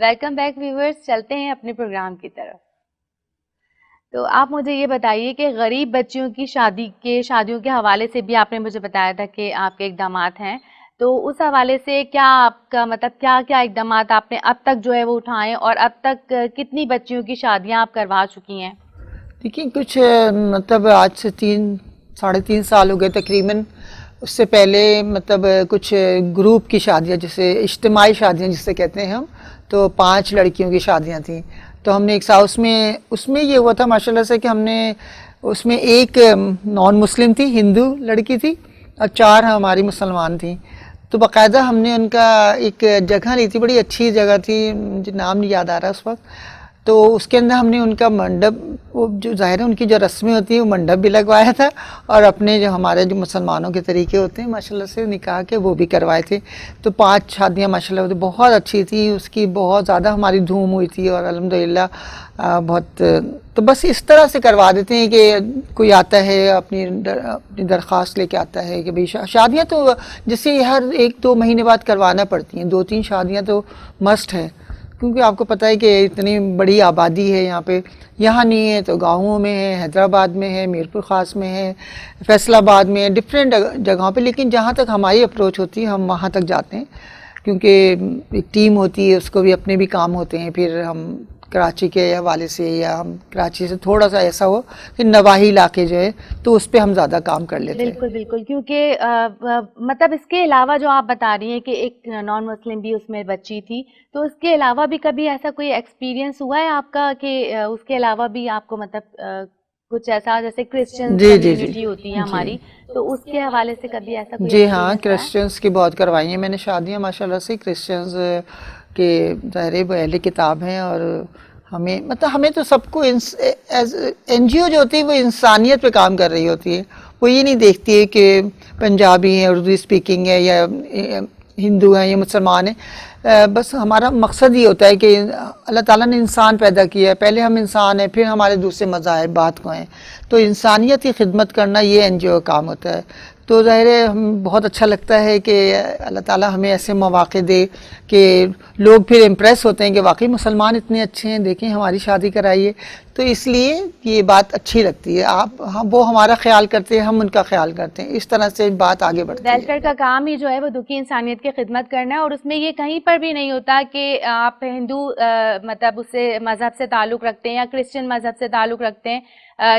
Welcome back viewers, چلتے ہیں اپنے پروگرام کی طرف. تو آپ مجھے یہ بتائیے کہ غریب بچیوں کی شادیوں کے حوالے سے بھی آپ نے مجھے بتایا تھا کہ آپ کے اقدامات ہیں، تو اس حوالے سے کیا آپ کا مطلب کیا اقدامات آپ نے اب تک جو ہے وہ اٹھائے، اور اب تک کتنی بچیوں کی شادیاں آپ کروا چکی ہیں؟ دیکھیں کچھ مطلب آج سے 3 ساڑھے 3 سال ہو گئے تقریباً. اس سے پہلے مطلب کچھ گروپ کی شادیاں، جیسے اجتماعی شادیاں جسے کہتے ہیں ہم، تو 5 لڑکیوں کی شادیاں تھیں. تو ہم نے ایک سال اس میں یہ ہوا تھا ماشاء اللہ سے کہ ہم نے اس میں ایک نان مسلم تھی، ہندو لڑکی تھی، اور 4 ہماری مسلمان تھیں. تو باقاعدہ ہم نے ان کا ایک جگہ لی تھی، بڑی اچھی جگہ تھی، مجھے نام نہیں یاد آ رہا اس وقت. تو اس کے اندر ہم نے ان کا منڈپ، وہ جو ظاہر ہے ان کی جو رسمیں ہوتی ہیں وہ منڈپ بھی لگوایا تھا، اور اپنے جو ہمارے جو مسلمانوں کے طریقے ہوتے ہیں ماشاء اللہ سے نکاح کے وہ بھی کروائے تھے. تو 5 شادیاں ماشاء اللہ بہت اچھی تھی، اس کی بہت زیادہ ہماری دھوم ہوئی تھی، اور الحمدللہ بہت. تو بس اس طرح سے کروا دیتے ہیں کہ کوئی آتا ہے اپنی درخواست لے کے آتا ہے کہ بھئی شادیاں تو جیسے ہر 1-2 مہینے بعد کروانا پڑتی ہیں، 2-3 شادیاں تو مسٹ ہے، کیونکہ آپ کو پتہ ہے کہ اتنی بڑی آبادی ہے یہاں پہ. یہاں نہیں ہے تو گاؤں میں ہے، حیدرآباد میں ہے، میر پور خاص میں ہے، فیصل آباد میں ہے، ڈفرینٹ جگہوں پہ. لیکن جہاں تک ہماری اپروچ ہوتی ہے ہم وہاں تک جاتے ہیں، کیونکہ ایک ٹیم ہوتی ہے، اس کو بھی اپنے بھی کام ہوتے ہیں. پھر ہم کراچی کے حوالے سے، یا ہم کراچی سے تھوڑا سا ایسا ہو کہ نواحی علاقے جو ہے تو اس پہ ہم زیادہ کام کر لیتے ہیں. بالکل بالکل، کیونکہ مطلب اس کے علاوہ جو آپ بتا رہی ہیں کہ ایک نان مسلم بھی اس میں بچی تھی، تو اس کے علاوہ بھی کبھی ایسا کوئی ایکسپیرینس ہوا ہے آپ کا کہ اس کے علاوہ بھی آپ کو مطلب کچھ ایسا، جیسے کرسچن جی جی جی کمیونٹی ہوتی ہے جی ہماری، تو اس کے حوالے سے کبھی ایسا کوئی جی ہاں، ایکسپیرینس رہا ہے؟ کرسچنس کی بہت کروائی ہیں میں نے شادیاں ماشاء اللہ سے. کرسچنز کے ظاہر وہ اہل کتاب ہیں، اور ہمیں تو سب کو این جی او جو ہوتی ہے وہ انسانیت پہ کام کر رہی ہوتی ہے. وہ یہ نہیں دیکھتی ہے کہ پنجابی ہیں، اردو اسپیکنگ ہے، یا ہندو ہیں یا مسلمان ہیں. بس ہمارا مقصد یہ ہوتا ہے کہ اللہ تعالیٰ نے انسان پیدا کیا ہے، پہلے ہم انسان ہیں، پھر ہمارے دوسرے مذاہب بات کو ہیں. تو انسانیت کی خدمت کرنا یہ این جی او کا کام ہوتا ہے. تو ظاہر ہے ہم بہت اچھا لگتا ہے کہ اللہ تعالیٰ ہمیں ایسے مواقع دے کہ لوگ پھر امپریس ہوتے ہیں کہ واقعی مسلمان اتنے اچھے ہیں، دیکھیں ہماری شادی کرائیے. تو اس لیے یہ بات اچھی لگتی ہے. وہ ہمارا خیال کرتے ہیں، ہم ان کا خیال کرتے ہیں، اس طرح سے بات آگے بڑھتی ہے. ویلفیئر کا کام ہی جو ہے وہ دکھی انسانیت کی خدمت کرنا ہے، اور اس میں یہ کہیں پر بھی نہیں ہوتا کہ آپ ہندو مطلب اس سے مذہب سے تعلق رکھتے ہیں، یا کرسچن مذہب سے تعلق رکھتے ہیں،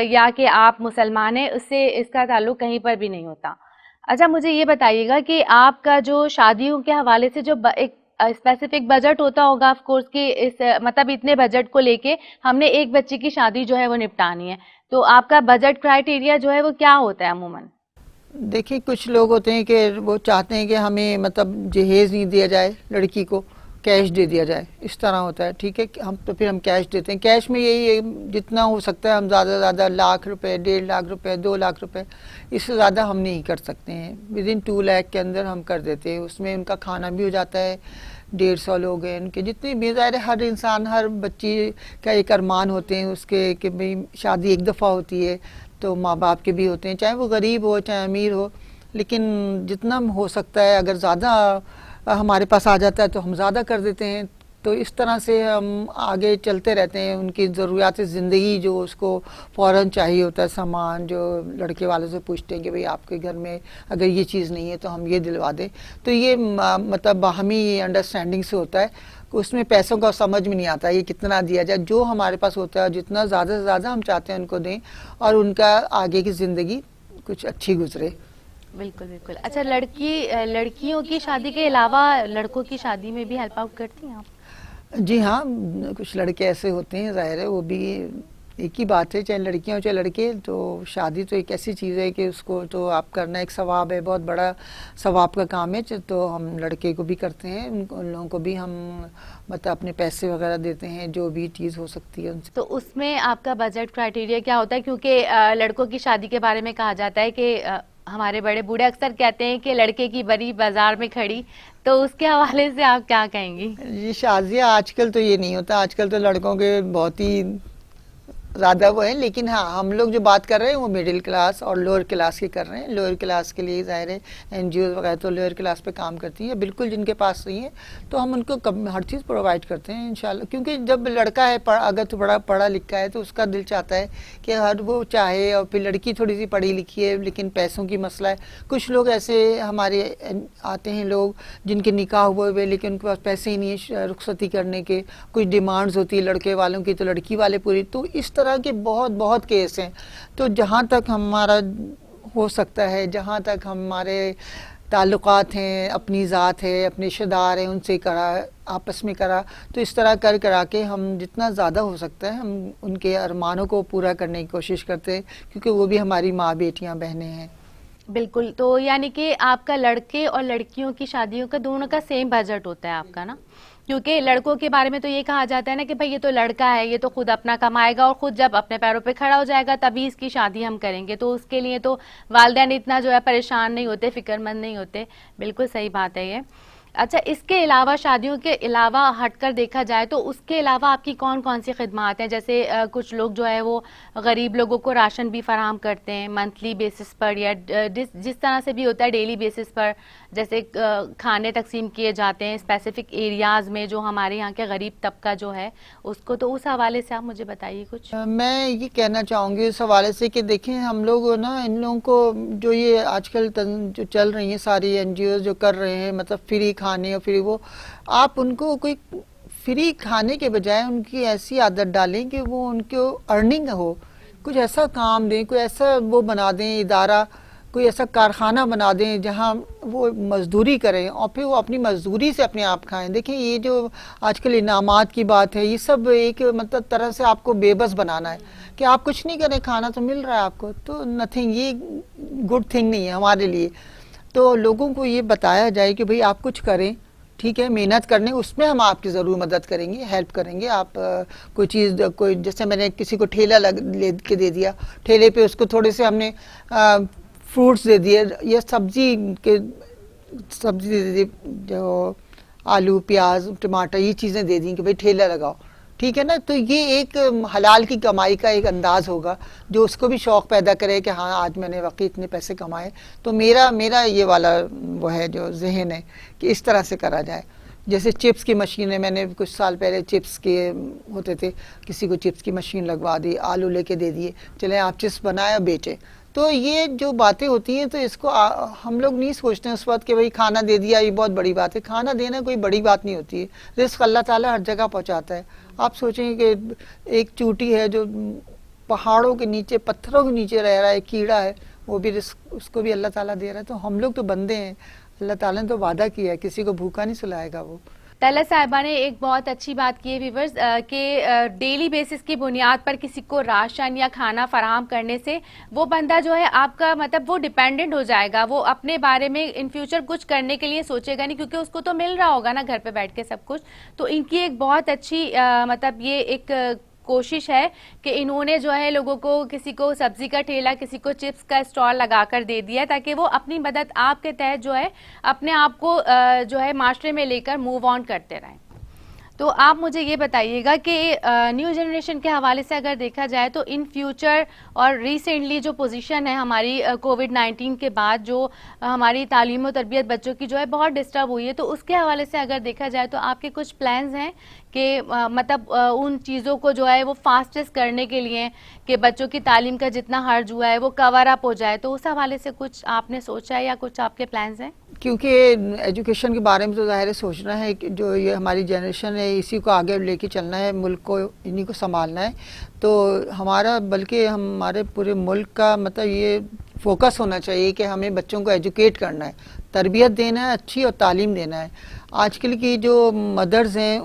یا کہ آپ مسلمان ہیں، اس کا تعلق کہیں پر بھی نہیں ہوتا. اچھا مجھے یہ بتائیے گا کہ آپ کا جو شادیوں کے حوالے سے جو ایک اسپیسیفک بجٹ ہوتا ہوگا آف کورس، کہ اس مطلب اتنے بجٹ کو لے کے ہم نے ایک بچے کی شادی جو ہے وہ نپٹانی ہے، تو آپ کا بجٹ کرائیٹیریا جو ہے وہ کیا ہوتا ہے عموماً؟ دیکھیں کچھ لوگ ہوتے ہیں کہ وہ چاہتے ہیں کہ ہمیں مطلب جہیز نہیں دیا جائے، لڑکی کو کیش دے دیا جائے، اس طرح ہوتا ہے. ٹھیک ہے، پھر ہم کیش دیتے ہیں. کیش میں یہی ہے جتنا ہو سکتا ہے ہم زیادہ سے زیادہ 1,00,000 روپے، 1.5 لاکھ روپے، 2 لاکھ روپے، اس سے زیادہ ہم نہیں کر سکتے ہیں. ودن 2 لاکھ کے اندر ہم کر دیتے ہیں. اس میں ان کا کھانا بھی ہو جاتا ہے. 150 لوگ ہیں ان کے، جتنے بھی ظاہر ہے ہر انسان، ہر بچی کا ایک ارمان ہوتے ہیں اس کے کہ بھئی شادی ایک دفعہ ہوتی ہے، تو ماں باپ کے بھی ہوتے ہیں، چاہے وہ غریب ہو چاہے امیر ہو. لیکن جتنا ہو سکتا ہے اگر زیادہ ہمارے پاس آ جاتا ہے تو ہم زیادہ کر دیتے ہیں. تو اس طرح سے ہم آگے چلتے رہتے ہیں. ان کی ضروریات زندگی جو اس کو فوراً چاہیے ہوتا ہے سامان، جو لڑکے والوں سے پوچھتے ہیں کہ بھئی آپ کے گھر میں اگر یہ چیز نہیں ہے تو ہم یہ دلوا دیں. تو یہ مطلب باہمی انڈرسٹینڈنگ سے ہوتا ہے. اس میں پیسوں کا سمجھ میں نہیں آتا یہ کتنا دیا جائے. جو ہمارے پاس ہوتا ہے جتنا زیادہ سے زیادہ ہم چاہتے ہیں ان کو دیں، اور ان کا آگے کی زندگی کچھ اچھی گزرے. بالکل بالکل. اچھا لڑکیوں کی شادی کے علاوہ لڑکوں کی شادی میں بھی ہیلپ آؤٹ کرتی ہیں آپ؟ جی ہاں، کچھ لڑکے ایسے ہوتے ہیں، ظاہر ہے وہ بھی ایک ہی بات ہے، چاہے لڑکیاں ہو چاہے لڑکے. تو شادی تو ایک ایسی چیز ہے کہ اس کو تو آپ کرنا ایک ثواب ہے، بہت بڑا ثواب کا کام ہے. تو ہم لڑکے کو بھی کرتے ہیں، ان لوگوں کو بھی ہم مطلب اپنے پیسے وغیرہ دیتے ہیں، جو بھی چیز ہو سکتی ہے ان سے. تو اس میں آپ کا بجٹ کرائیٹیریا کیا ہوتا ہے؟ کیونکہ لڑکوں کی شادی کے بارے میں کہا جاتا ہے کہ ہمارے بڑے بوڑھے اکثر کہتے ہیں کہ لڑکے کی بری بازار میں کھڑی، تو اس کے حوالے سے آپ کیا کہیں گی؟ جی شادیاں آج کل تو یہ نہیں ہوتا. آج کل تو لڑکوں کے بہت ہی زیادہ وہ ہے، لیکن ہاں ہم لوگ جو بات کر رہے ہیں وہ مڈل کلاس اور لوور کلاس کی کر رہے ہیں. لوور کلاس کے لیے ظاہر ہے این جی اوز وغیرہ تو لوور کلاس پہ کام کرتی ہیں، بالکل جن کے پاس نہیں ہے تو ہم ان کو ہر چیز پرووائڈ کرتے ہیں انشاءاللہ. کیونکہ جب لڑکا ہے اگر تو بڑا پڑھا لکھا ہے تو اس کا دل چاہتا ہے کہ ہر وہ چاہے، اور پھر لڑکی تھوڑی سی پڑھی لکھی ہے لیکن پیسوں کی مسئلہ ہے. کچھ لوگ ایسے ہمارے آتے ہیں لوگ جن کے نکاح ہوئے ہوئے لیکن ان کے پاس پیسے ہی نہیں ہے رخصتی کرنے کے، کچھ ڈیمانڈز ہوتی ہے لڑکے والوں کی تو لڑکی والے پوری. تو اس طرح کے بہت بہت کیس ہیں. تو جہاں تک ہمارا ہو سکتا ہے، جہاں تک ہمارے تعلقات ہیں، اپنی ذات ہے، اپنے رشتہ دار ہیں، ان سے کرا، آپس میں کرا، تو اس طرح کرا کے ہم جتنا زیادہ ہو سکتا ہے ہم ان کے ارمانوں کو پورا کرنے کی کوشش کرتے ہیں، کیونکہ وہ بھی ہماری ماں بیٹیاں بہنیں ہیں. بالکل. تو یعنی کہ آپ کا لڑکے اور لڑکیوں کی شادیوں کا دونوں کا سیم بجٹ ہوتا ہے آپ کا نا؟ کیونکہ لڑکوں کے بارے میں تو یہ کہا جاتا ہے نا کہ بھائی یہ تو لڑکا ہے، یہ تو خود اپنا کمائے گا اور خود جب اپنے پیروں پہ کھڑا ہو جائے گا تبھی اس کی شادی ہم کریں گے. تو اس کے لیے تو والدین اتنا جو ہے پریشان نہیں ہوتے، فکر مند نہیں ہوتے. بالکل صحیح بات ہے یہ. اچھا، اس کے علاوہ شادیوں کے علاوہ ہٹ کر دیکھا جائے تو اس کے علاوہ آپ کی کون کون سی خدمات ہیں؟ جیسے کچھ لوگ جو ہے وہ غریب لوگوں کو راشن بھی فراہم کرتے ہیں منتھلی بیسس پر، یا جس طرح سے بھی ہوتا ہے ڈیلی بیسس پر، جیسے کھانے تقسیم کیے جاتے ہیں اسپیسیفک ایریاز میں جو ہمارے یہاں کے غریب طبقہ جو ہے اس کو. تو اس حوالے سے آپ مجھے بتائیے کچھ. میں یہ کہنا چاہوں گی اس حوالے سے کہ دیکھیں ہم لوگ نا ان لوگوں کو جو یہ آج کل جو چل رہی ہیں ساری این جی اوز جو کر رہے ہیں مطلب فری کھانے اور فری وہ، آپ ان کو کوئی فری کھانے کے بجائے ان کی ایسی عادت ڈالیں کہ وہ ان کو ارننگ ہو، کچھ ایسا کام دیں، کوئی ایسا وہ بنا دیں ادارہ، کوئی ایسا کارخانہ بنا دیں جہاں وہ مزدوری کریں اور پھر وہ اپنی مزدوری سے اپنے آپ کھائیں. دیکھیں یہ جو آج کل انعامات کی بات ہے یہ سب ایک مطلب طرح سے آپ کو بے بس بنانا ہے کہ آپ کچھ نہیں کریں، کھانا تو مل رہا ہے آپ کو، تو نتھنگ، یہ گڈ تھنگ نہیں ہے ہمارے لیے. تو لوگوں کو یہ بتایا جائے کہ بھئی آپ کچھ کریں، ٹھیک ہے، محنت کرنے، اس میں ہم آپ کی ضرور مدد کریں گے، ہیلپ کریں گے. آپ کوئی چیز، کوئی جیسے میں نے کسی کو ٹھیلا لے کے دے دیا، ٹھیلے پہ اس کو تھوڑے سے ہم نے فروٹس دے دیے یا سبزی دے دی، جو آلو پیاز ٹماٹر یہ چیزیں دے دیں کہ بھئی ٹھیلا لگاؤ، ٹھیک ہے نا. تو یہ ایک حلال کی کمائی کا ایک انداز ہوگا جو اس کو بھی شوق پیدا کرے کہ ہاں آج میں نے واقعی اتنے پیسے کمائے. تو میرا یہ والا وہ ہے جو ذہن ہے کہ اس طرح سے کرا جائے. جیسے چپس کی مشینیں، میں نے کچھ سال پہلے چپس کے ہوتے تھے، کسی کو چپس کی مشین لگوا دی، آلو لے کے دے دیے، چلیں آپ چپس بنائے اور بیچے. تو یہ جو باتیں ہوتی ہیں تو اس کو ہم لوگ نہیں سوچتے اس وقت کہ بھئی کھانا دے دیا یہ بہت بڑی بات ہے. کھانا دینا کوئی بڑی بات نہیں ہوتی ہے، رزق اللہ تعالیٰ ہر جگہ پہنچاتا ہے. آپ سوچیں کہ ایک چوٹی ہے جو پہاڑوں کے نیچے پتھروں کے نیچے رہ رہا ہے، کیڑا ہے، وہ بھی رزق اس کو بھی اللہ تعالیٰ دے رہا ہے. تو ہم لوگ تو بندے ہیں، اللہ تعالیٰ نے تو وعدہ کیا ہے کسی کو بھوکا نہیں سلائے گا. وہ طلعت صاحبہ نے ایک بہت اچھی بات کی ہے ویورز کہ ڈیلی بیسس کی بنیاد پر کسی کو راشن یا کھانا فراہم کرنے سے وہ بندہ جو ہے آپ کا مطلب وہ ڈیپینڈنٹ ہو جائے گا، وہ اپنے بارے میں ان فیوچر کچھ کرنے کے لیے سوچے گا نہیں، کیونکہ اس کو تو مل رہا ہوگا نا گھر پہ بیٹھ کے سب کچھ. تو ان کی ایک بہت اچھی مطلب یہ ایک کوشش ہے کہ انہوں نے جو ہے لوگوں کو، کسی کو سبزی کا ٹھیلا، کسی کو چپس کا اسٹال لگا کر دے دیا تاکہ وہ اپنی مدد آپ کے تحت جو ہے اپنے آپ کو جو ہے معاشرے میں لے کر موو آن کرتے رہیں. تو آپ مجھے یہ بتائیے گا کہ نیو جنریشن کے حوالے سے اگر دیکھا جائے تو ان فیوچر اور ریسنٹلی جو پوزیشن ہے ہماری کووڈ-19 کے بعد جو ہماری تعلیم و تربیت بچوں کی جو ہے بہت ڈسٹرب ہوئی ہے، تو اس کے حوالے سے اگر دیکھا جائے تو آپ کے کچھ پلانز ہیں کہ مطلب ان چیزوں کو جو ہے وہ فاسٹسٹ کرنے کے لیے کہ بچوں کی تعلیم کا جتنا حرج ہوا ہے وہ کور اپ ہو جائے، تو اس حوالے سے کچھ آپ نے سوچا ہے یا کچھ آپ کے پلانز ہیں؟ کیونکہ ایجوکیشن کے بارے میں تو ظاہر ہے سوچنا ہے کہ جو یہ ہماری جنریشن ہے اسی کو آگے لے کے چلنا ہے، ملک کو انہی کو سنبھالنا ہے. تو ہمارا بلکہ ہمارے پورے ملک کا مطلب یہ فوکس ہونا چاہیے کہ ہمیں بچوں کو ایجوکیٹ کرنا ہے، تربیت دینا ہے، اچھی اور تعلیم دینا ہے. آج کل کی جو مدرز ہیں،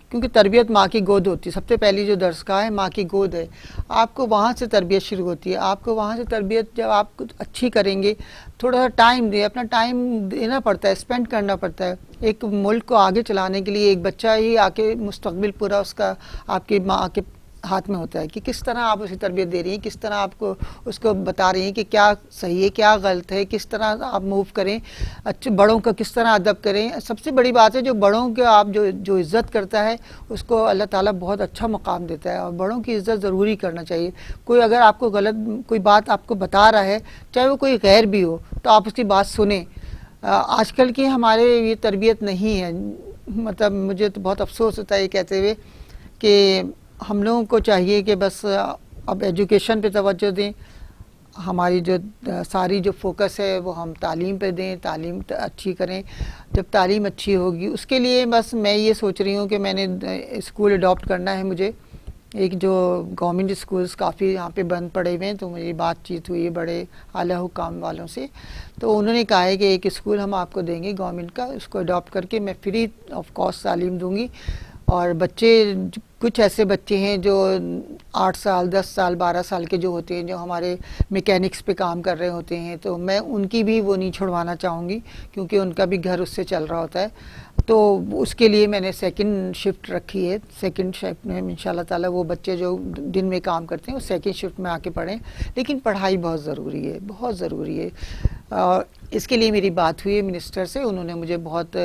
کیونکہ تربیت ماں کی گود ہوتی ہے، سب سے پہلی جو درسگاہ ہے ماں کی گود ہے، آپ کو وہاں سے تربیت شروع ہوتی ہے. آپ کو وہاں سے تربیت جب آپ اچھی کریں گے، تھوڑا سا ٹائم دیں، اپنا ٹائم دینا پڑتا ہے، اسپینڈ کرنا پڑتا ہے. ایک ملک کو آگے چلانے کے لیے ایک بچہ ہی آ کے مستقبل پورا اس کا آپ کی ماں کے ہاتھ میں ہوتا ہے کہ کس طرح آپ اسے تربیت دے رہی ہیں, کس طرح آپ کو اس کو بتا رہی ہیں کہ کیا صحیح ہے کیا غلط ہے, کس طرح آپ موو کریں, اچھے بڑوں کا کس طرح ادب کریں. سب سے بڑی بات ہے جو بڑوں کے آپ جو عزت کرتا ہے اس کو اللہ تعالیٰ بہت اچھا مقام دیتا ہے, اور بڑوں کی عزت ضروری کرنا چاہیے. کوئی اگر آپ کو غلط کوئی بات آپ کو بتا رہا ہے, چاہے وہ کوئی غیر بھی ہو, تو آپ اس کی بات سنیں. آج کل کی ہمارے یہ تربیت نہیں ہے. مطلب مجھے تو بہت افسوس ہوتا ہے یہ کہتے ہوئے کہ ہم لوگوں کو چاہیے کہ بس اب ایجوکیشن پہ توجہ دیں, ہماری جو ساری جو فوکس ہے وہ ہم تعلیم پہ دیں, تعلیم اچھی کریں. جب تعلیم اچھی ہوگی اس کے لیے بس میں یہ سوچ رہی ہوں کہ میں نے اسکول اڈاپٹ کرنا ہے مجھے. ایک جو گورنمنٹ اسکولز کافی یہاں پہ بند پڑے ہوئے ہیں, تو میری بات چیت ہوئی ہے بڑے اعلیٰ حکام والوں سے, تو انہوں نے کہا ہے کہ ایک اسکول ہم آپ کو دیں گے گورنمنٹ کا, اس کو اڈاپٹ کر کے میں فری آف کاسٹ تعلیم دوں گی. اور بچے کچھ ایسے بچے ہیں جو 8 سال 10 سال 12 سال کے جو ہوتے ہیں, جو ہمارے میکینکس پہ کام کر رہے ہوتے ہیں, تو میں ان کی بھی وہ نہیں چھڑوانا چاہوں گی کیونکہ ان کا بھی گھر اس سے چل رہا ہوتا ہے. تو اس کے لیے میں نے سیکنڈ شفٹ رکھی ہے. سیکنڈ شفٹ میں انشاءاللہ تعالیٰ وہ بچے جو دن میں کام کرتے ہیں وہ سیکنڈ شفٹ میں آ کے پڑھیں. لیکن پڑھائی بہت ضروری ہے, بہت ضروری ہے. اس کے لیے میری بات ہوئی ہے منسٹر سے, انہوں نے مجھے بہت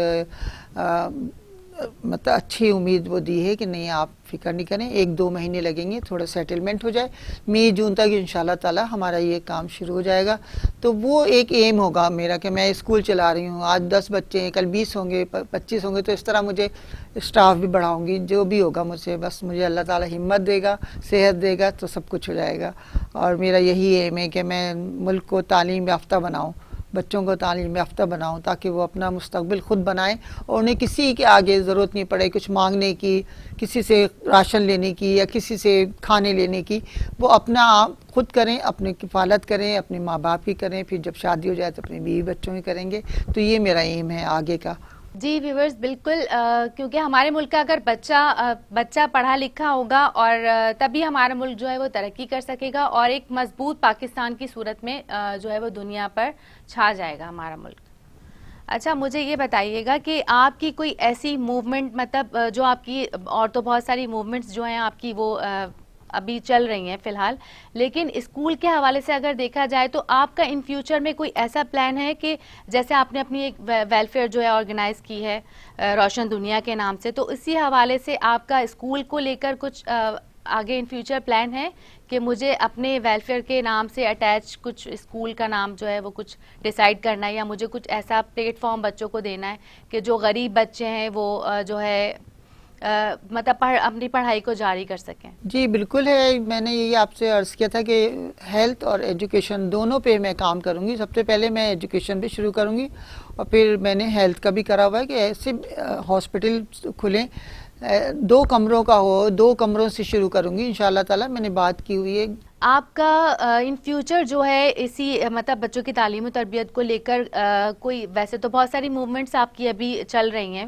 مطلب اچھی امید وہ دی ہے کہ نہیں آپ فکر نہیں کریں, 1-2 مہینے لگیں گے, تھوڑا سیٹلمنٹ ہو جائے, مئی جون تک انشاءاللہ تعالیٰ ہمارا یہ کام شروع ہو جائے گا. تو وہ ایک ایم ہوگا میرا کہ میں اسکول چلا رہی ہوں, آج 10 بچے ہیں, کل 20 ہوں گے, 25 ہوں گے, تو اس طرح مجھے اسٹاف بھی بڑھاؤں گی. جو بھی ہوگا مجھ سے, بس مجھے اللہ تعالیٰ ہمت دے گا, صحت دے گا, تو سب کچھ ہو جائے گا. اور میرا یہی ایم ہے کہ میں ملک کو تعلیم یافتہ بناؤں, بچوں کو تعلیم یافتہ بناؤں, تاکہ وہ اپنا مستقبل خود بنائیں اور انہیں کسی کے آگے ضرورت نہیں پڑے کچھ مانگنے کی, کسی سے راشن لینے کی یا کسی سے کھانے لینے کی. وہ اپنا خود کریں, اپنی کفالت کریں, اپنے ماں باپ کی کریں, پھر جب شادی ہو جائے تو اپنی بیوی بچوں کی کریں گے. تو یہ میرا ایم ہے آگے کا. جی ویورز, بالکل, کیونکہ ہمارے ملک کا اگر بچہ پڑھا لکھا ہوگا اور تبھی ہمارا ملک جو ہے وہ ترقی کر سکے گا, اور ایک مضبوط پاکستان کی صورت میں جو ہے وہ دنیا پر چھا جائے گا ہمارا ملک. اچھا, مجھے یہ بتائیے گا کہ آپ کی کوئی ایسی موومنٹ, مطلب جو آپ کی, اور تو بہت ساری موومنٹس جو ہیں آپ کی وہ ابھی چل رہی ہیں فی الحال, لیکن اسکول کے حوالے سے اگر دیکھا جائے تو آپ کا ان فیوچر میں کوئی ایسا پلان ہے کہ جیسے آپ نے اپنی ایک ویلفیئر جو ہے آرگنائز کی ہے روشن دنیا کے نام سے, تو اسی حوالے سے آپ کا اسکول کو لے کر کچھ آگے ان فیوچر پلان ہے کہ مجھے اپنے ویلفیئر کے نام سے اٹیچ کچھ اسکول کا نام جو ہے وہ کچھ ڈیسائیڈ کرنا ہے, یا مجھے کچھ ایسا پلیٹ فارم بچوں کو دینا ہے کہ جو غریب بچے ہیں وہ جو ہے مطلب اپنی پڑھائی کو جاری کر سکیں؟ جی بالکل ہے. میں نے یہی آپ سے عرض کیا تھا کہ ہیلتھ اور ایجوکیشن دونوں پہ میں کام کروں گی. سب سے پہلے میں ایجوکیشن پہ شروع کروں گی, اور پھر میں نے ہیلتھ کا بھی کرا ہوا ہے کہ ایسے ہاسپٹل کھلیں, 2 کمروں کا ہو, 2 کمروں سے شروع کروں گی انشاءاللہ تعالیٰ. میں نے بات کی ہوئی ہے. آپ کا ان فیوچر جو ہے اسی مطلب بچوں کی تعلیم و تربیت کو لے کر کوئی, ویسے تو بہت ساری موومنٹس آپ کی ابھی چل رہی ہیں,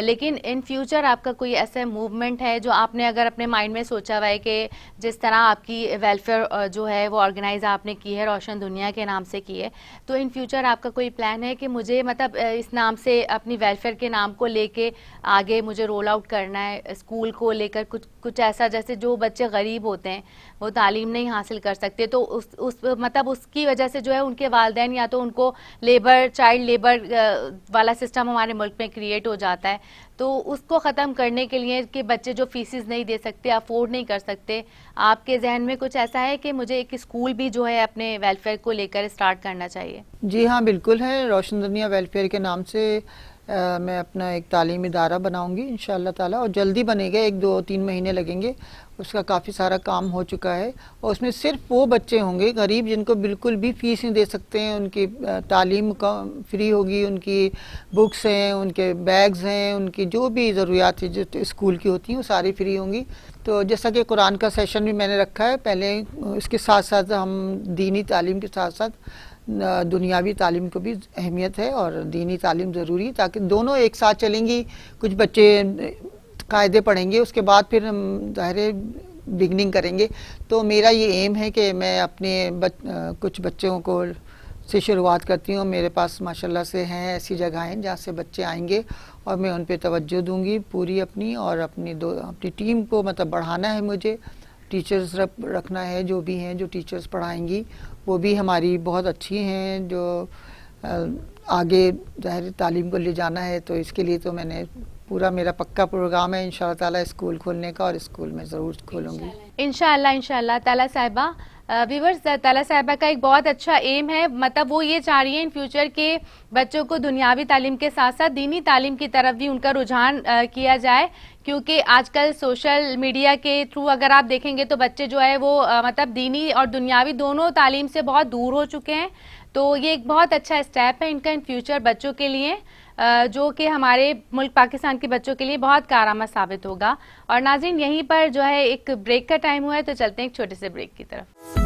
لیکن ان فیوچر آپ کا کوئی ایسا موومنٹ ہے جو آپ نے اگر اپنے مائنڈ میں سوچا ہوا ہے کہ جس طرح آپ کی ویلفیئر جو ہے وہ آرگنائز آپ نے کی ہے, روشن دنیا کے نام سے کی ہے, تو ان فیوچر آپ کا کوئی پلان ہے کہ مجھے مطلب اس نام سے اپنی ویلفیئر کے نام کو لے کے آگے مجھے رول آؤٹ کرنا ہے, اسکول کو لے کر کچھ ایسا, جیسے جو بچے غریب ہوتے ہیں وہ تعلیم نہیں حاصل کر سکتے, تو اس مطلب اس کی وجہ سے جو ہے ان کے والدین یا تو ان کو لیبر, چائلڈ لیبر والا سسٹم ہمارے ملک میں کریٹ ہو جاتا ہے, تو اس کو ختم کرنے کے لیے کہ بچے جو فیسز نہیں دے سکتے, افورڈ نہیں کر سکتے, آپ کے ذہن میں کچھ ایسا ہے کہ مجھے ایک اسکول بھی جو ہے اپنے ویلفیئر کو لے کر اسٹارٹ کرنا چاہیے؟ جی ہاں بالکل ہے. روشن دنیا ویلفیئر کے نام سے میں اپنا ایک تعلیمی ادارہ بناؤں گی انشاءاللہ تعالیٰ, اور جلدی بنے گا, 1-2-3 مہینے لگیں گے. اس کا کافی سارا کام ہو چکا ہے, اور اس میں صرف وہ بچے ہوں گے غریب جن کو بالکل بھی فیس نہیں دے سکتے ہیں, ان کی تعلیم فری ہوگی, ان کی بکس ہیں, ان کے بیگز ہیں, ان کی جو بھی ضروریات جو اسکول کی ہوتی ہیں وہ ساری فری ہوں گی. تو جیسا کہ قرآن کا سیشن بھی میں نے رکھا ہے پہلے, اس کے ساتھ ساتھ ہم دینی تعلیم کے ساتھ ساتھ دنیاوی تعلیم کو بھی اہمیت ہے, اور دینی تعلیم ضروری ہے تاکہ دونوں ایک ساتھ چلیں گی. کچھ بچے قاعدے پڑھیں گے, اس کے بعد پھر ہم ظاہر بگننگ کریں گے. تو میرا یہ ایم ہے کہ میں اپنے کچھ بچوں کو سے شروعات کرتی ہوں. میرے پاس ماشاءاللہ سے ہیں ایسی جگہیں جہاں سے بچے آئیں گے, اور میں ان پہ توجہ دوں گی پوری اپنی, اور اپنی ٹیم کو مطلب بڑھانا ہے مجھے. ٹیچرز رکھنا ہے، جو بھی ہیں جو ٹیچرز پڑھائیں گی وہ بھی ہماری بہت اچھی ہیں، جو آگے ظاہر تعلیم کو لے جانا ہے، تو اس کے لیے تو میں نے پورا میرا پکا پروگرام ہے انشاءاللہ تعالی اسکول کھولنے کا، اور اسکول میں ضرور کھولوں گی انشاءاللہ طلحہ صاحبہ. ویورز، طلحہ صاحبہ کا ایک بہت اچھا ایم ہے، مطلب وہ یہ چاہ رہی ہیں ان فیوچر کے بچوں کو دنیاوی تعلیم کے ساتھ ساتھ دینی تعلیم کی طرف بھی ان کا رجحان کیا جائے، کیونکہ آج کل سوشل میڈیا کے تھرو اگر آپ دیکھیں گے تو بچے جو ہے وہ مطلب دینی اور دنیاوی دونوں تعلیم سے بہت دور ہو چکے ہیں. تو یہ ایک بہت اچھا اسٹیپ ہے ان کا ان فیوچر بچوں کے لیے، جو کہ ہمارے ملک پاکستان کے بچوں کے لیے بہت کارآمد ثابت ہوگا. اور ناظرین، یہیں پر جو ہے ایک بریک کا ٹائم ہوا ہے، تو چلتے ہیں ایک چھوٹے سے بریک کی طرف.